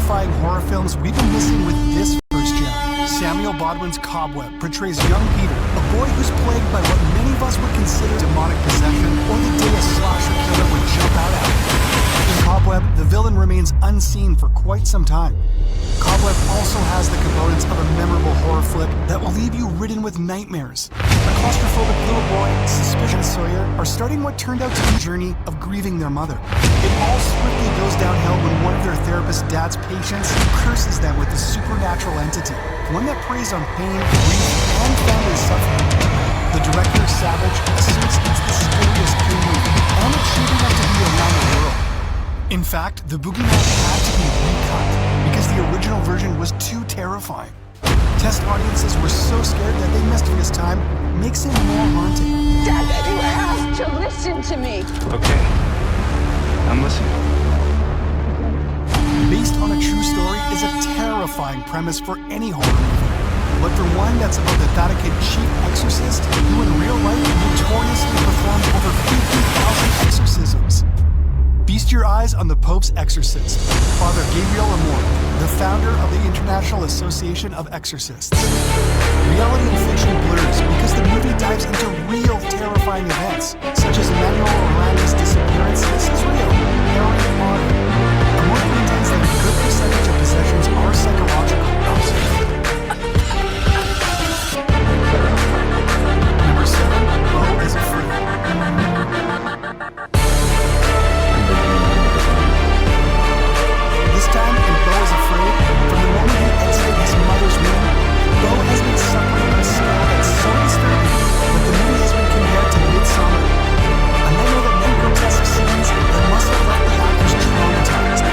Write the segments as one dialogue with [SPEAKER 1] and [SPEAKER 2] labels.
[SPEAKER 1] terrifying horror films we've been missing with this first gem. Samuel Bodwin's Cobweb portrays young Peter, a boy who's plagued by what many of us would consider demonic possession, or the day a slasher killer would jump out at him. In Cobweb, the villain remains unseen for quite some time. Cobweb also has the components of a memorable horror flick that will leave you ridden with nightmares. A claustrophobic little boy, Suspicion Sawyer, are starting what turned out to be a journey of grieving their mother. It all swiftly goes downhill when one of their therapist's dad's patients curses them with a supernatural entity, one that preys on pain, grief, and family suffering. The director, Savage, asserts it's the scariest King movie, and it's shaping up to be around the world. In fact, the boogeyman had to be recut because the original version was too terrifying. Test audiences were so scared that they missed his time, makes him more haunting.
[SPEAKER 2] Dad, you have to listen to me.
[SPEAKER 3] Okay, I'm listening.
[SPEAKER 1] Based on a true story is a terrifying premise for any horror movie. But for one that's about the Vatican chief exorcist, who in real life notoriously performed over 50,000 exorcisms. Feast your eyes on the Pope's exorcist, Father Gabriel Amor, the founder of the International Association of Exorcists. Reality and fiction blurs because the movie dives into real terrifying events, such as Emmanuel Oranda's disappearance. This is real. Harry Potter. Amor maintains that a good percentage of possessions are psychological. Number 7, Beau is Afraid. This time, in Beau is Afraid, from the moment he exited his mother's womb, Beau has been suffering a scale that's so disturbing that the movie has been compared to Midsommar. A nightmare that never grotesque scenes that must have left the actors traumatized.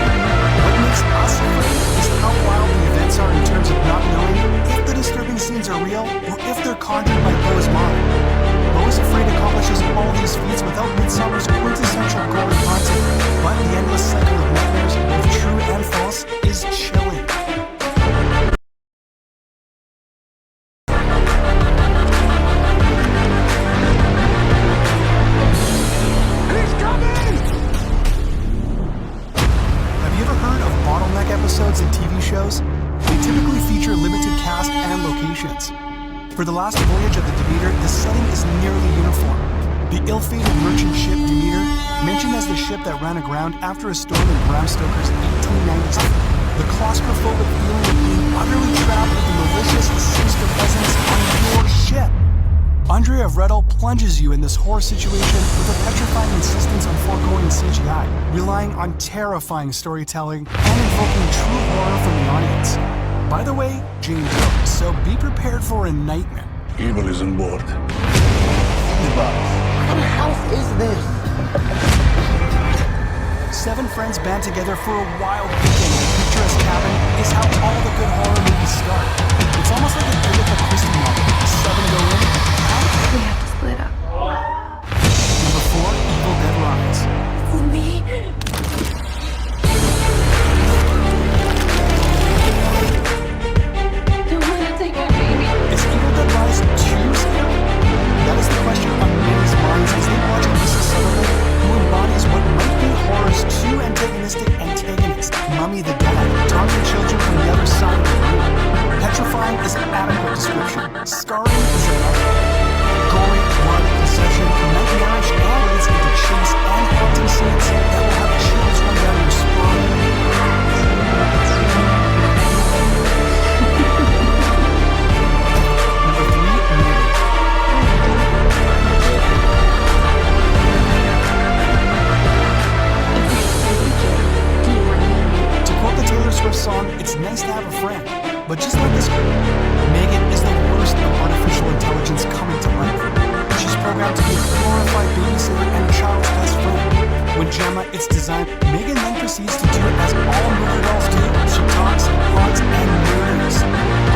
[SPEAKER 1] What makes us afraid is how wild the events are in terms of not knowing if the disturbing scenes are real or if they're conjured by Beau's mind. Beau is Afraid accomplishes all these feats without Midsommar's quintessential gory content, but the endless cycle of nightmares, both true and false, is chilling.
[SPEAKER 2] He's coming!
[SPEAKER 1] Have you ever heard of bottleneck episodes in TV shows? They typically feature limited cast and locations. For the last voyage of the Demeter, the setting is nearly uniform. The ill-fated merchant ship Demeter, mentioned as the ship that ran aground after a storm in Bram Stoker's 1890s, the claustrophobic feeling of being utterly trapped with the malicious, sinister presence on your ship. Andrea Vredel plunges you in this horror situation with a petrifying insistence on foregoing CGI, relying on terrifying storytelling and invoking true horror from the audience. By the way, Jane Doe, so be prepared for a nightmare.
[SPEAKER 4] Evil is on board.
[SPEAKER 2] What house is this?
[SPEAKER 1] 7 friends band together for a wild weekend in a picturesque cabin is how all the good horror movies start. It's almost like an Agatha Christie novel. 7 go in, out.
[SPEAKER 5] We have to split up.
[SPEAKER 1] Number 4, Evil Dead Rise.
[SPEAKER 5] For me? Don't want to take my baby.
[SPEAKER 1] Is Evil Dead Rise too scary? That is the question on many's minds as they watch Alyssa Sutherland, who embodies what might be horror's true antagonistic antagonist, Mummy the Dead, taunting children from the other side of the room. Petrifying is an adequate description. Scarring is another. Gory, blood, possession, nightmarish, and leads into chase and haunting scenes that will have chills run down your spine. Number 3, Murder. To quote the Taylor Swift song, it's nice to have a friend. But just like this girl, Megan is the worst of artificial intelligence coming to life. She's programmed to be a glorified babysitter and a child's best friend. When Gemma, it's designed, Megan then proceeds to do it as all movie dolls do. She talks, haunts, and murders.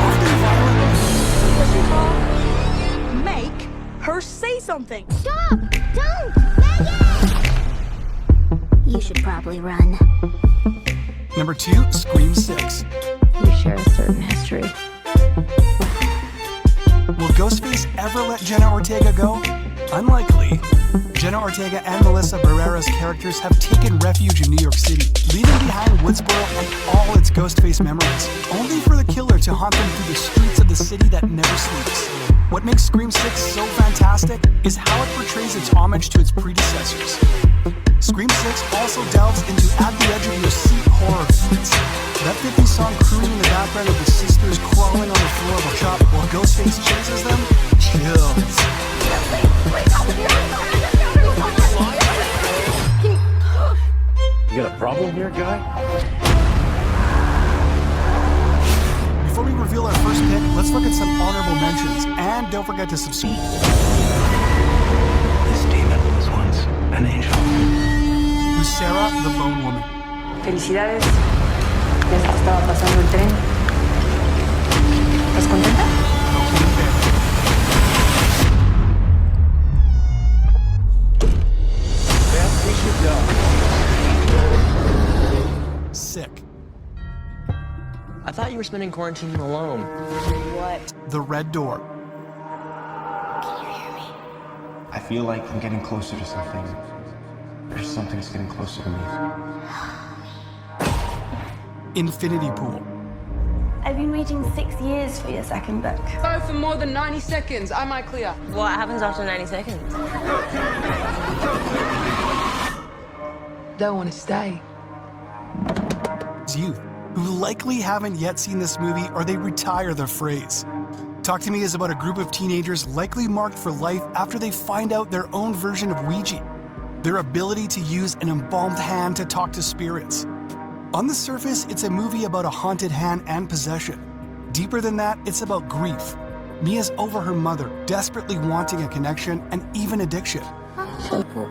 [SPEAKER 1] Often violently.
[SPEAKER 6] What's she called? Make her say something.
[SPEAKER 7] Stop! Don't! Megan! You should probably run.
[SPEAKER 1] Number 2, Scream 6.
[SPEAKER 5] We share a certain history.
[SPEAKER 1] Will Ghostface ever let Jenna Ortega go? Unlikely. Jenna Ortega and Melissa Barrera's characters have taken refuge in New York City, leaving behind Woodsboro and all its Ghostface memories, only for the killer to haunt them through the streets of the city that never sleeps. What makes Scream 6 so fantastic is how it portrays its homage to its predecessors. Scream 6 also delves into at the edge of your seat horror feats. That 50s song crooning in the background of the sisters crawling on the floor of a shop while Ghostface chases them? Chills.
[SPEAKER 4] You got a problem here, guy?
[SPEAKER 1] Before we reveal our first pick, let's look at some honorable mentions. And don't forget to subscribe.
[SPEAKER 3] This demon was once an angel.
[SPEAKER 1] Who's Sarah, the Bone Woman?
[SPEAKER 6] Felicidades. Ya se te estaba pasando el tren. ¿Estás contenta?
[SPEAKER 1] Cocaine Bear.
[SPEAKER 4] Beth, we should go.
[SPEAKER 1] Sick.
[SPEAKER 8] I thought you were spending quarantine alone.
[SPEAKER 1] The Red Door.
[SPEAKER 3] I feel like I'm getting closer to something. Or something's getting closer to me.
[SPEAKER 1] Infinity Pool.
[SPEAKER 5] I've been waiting 6 years for your second book.
[SPEAKER 6] Go for more than 90 seconds. Am I clear?
[SPEAKER 5] What happens after 90 seconds?
[SPEAKER 6] Don't want to stay.
[SPEAKER 1] Youth, who likely haven't yet seen this movie or they retire the phrase. Talk to Me is about a group of teenagers likely marked for life after they find out their own version of Ouija, their ability to use an embalmed hand to talk to spirits. On the surface, it's a movie about a haunted hand and possession. Deeper than that, it's about grief. Mia's over her mother, desperately wanting a connection and even addiction.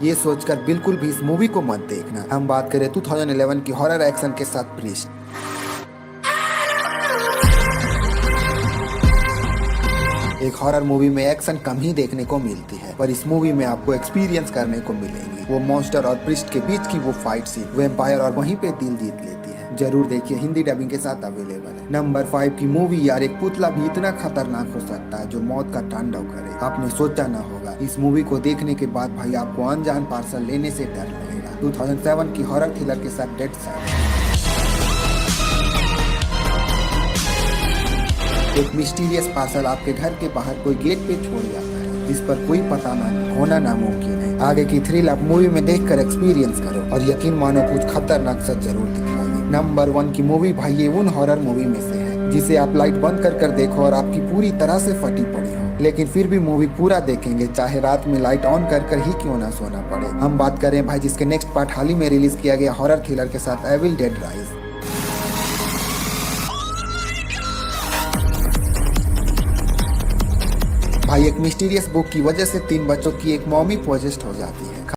[SPEAKER 9] ये सोचकर बिल्कुल भी इस movie को मत देखना। हम बात करें 2011 की हॉरर एक्शन के साथ प्रीस्ट। एक हॉरर मूवी में एक्शन कम ही देखने को मिलती है, पर इस मूवी में आपको एक्सपीरियंस करने को मिलेंगी। वो मॉन्स्टर और प्रीस्ट के बीच की वो फाइट सीन, वैम्पायर और वहीं पे दिल जीत लेती है। जरूर देखिए, हिंदी डबिंग के साथ अवेलेबल है। नंबर 5 की मूवी यार, एक पुतला भी इतना खतरनाक हो सकता है जो मौत का तांडव करे, आपने सोचा ना होगा। इस मूवी को देखने के बाद भाई आपको अनजान पार्सल लेने से डर लगेगा। 2007 की हॉरर थ्रिलर के साथ डेड साइड। एक मिस्टीरियस पार्सल आपके घर के बाहर कोई गेट पे छोड़ जाता है, जिस पर कोई पता ना होना नामुमकिन है। आगे की थ्रिल आप मूवी में देखकर एक्सपीरियंस करो और यकीन मानो कुछ खतरनाक सच जरूर दिखाएगी। नंबर 1 की मूवी भाई, ये उन हॉरर मूवी में से है जिसे आप लाइट बंद कर देखो और आपकी पूरी तरह से फटी पड़ी हो, लेकिन फिर भी मूवी पूरा देखेंगे, चाहे रात में लाइट ऑन कर ही क्यों ना सोना पड़े। हम बात करें भाई जिसके नेक्स्ट पार्ट हाल ही में रिलीज किया गया हॉरर थ्रिलर के साथ एविल डेड राइज। भाई एक मिस्टीरियस बुक की वजह से 3 बच्चों की एक मॉमी पोजेस्ट हो जाती है।